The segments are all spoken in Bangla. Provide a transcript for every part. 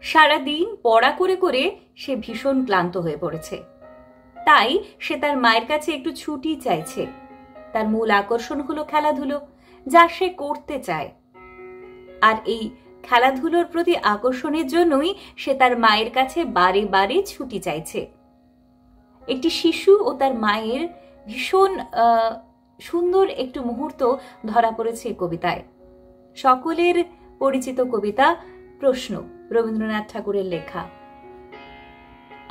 সারাদিন পড়া করে করে সে ভীষণ ক্লান্ত হয়ে পড়েছে। তাই সে তার মায়ের কাছে একটু ছুটি চাইছে। তার মূল আকর্ষণ হলো খেলাধুলো, যা সে করতে চায়। আর এই খেলাধুলোর প্রতি আকর্ষণের জন্যই সে তার মায়ের কাছে বারে বারে ছুটি চাইছে। একটি শিশু ও তার মায়ের ভীষণ সুন্দর একটু মুহূর্ত ধরা পড়েছে কবিতায়। সকলের পরিচিত কবিতা প্রশ্ন, রবীন্দ্রনাথ ঠাকুরের লেখা।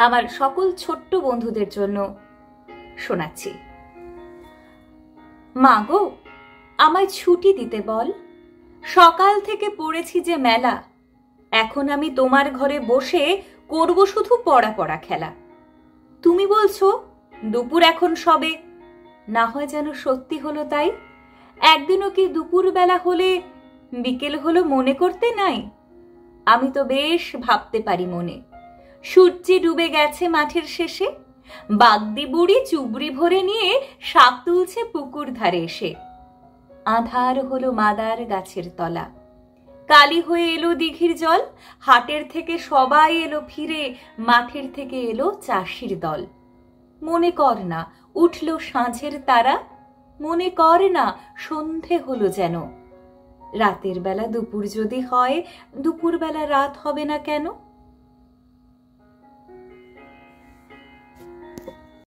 আমার সকল ছোট্ট বন্ধুদের জন্য শোনাচ্ছি। মা গো, আমায় ছুটি দিতে বল। সকাল থেকে পড়েছি যে মেলা, এখন আমি তোমার ঘরে বসে করব শুধু পড়া পড়া খেলা। তুমি বলছো দুপুর এখন সবে, না হয় যেন সত্যি হলো তাই। একদিনও কি দুপুর বেলা হলে বিকেল হলো মনে করতে নাই? আমি তো বেশ ভাবতে পারি মনে, সূর্যে ডুবে গেছে মাঠের শেষে, বাগদি বুড়ি চুবড়ি ভরে নিয়ে শাক তুলছে পুকুর ধারে এসে। আধার হলো মাদার গাছের তলা, কালি হয়ে এলো দিঘির জল, হাটের থেকে সবাই এলো ফিরে, মাঠের থেকে এলো চাষির দল। মনে কর না উঠল সাঁঝের তারা, মনে কর না সন্ধে হলো যেন। রাতের বেলা দুপুর যদি হয়, দুপুর বেলা রাত হবে না কেন?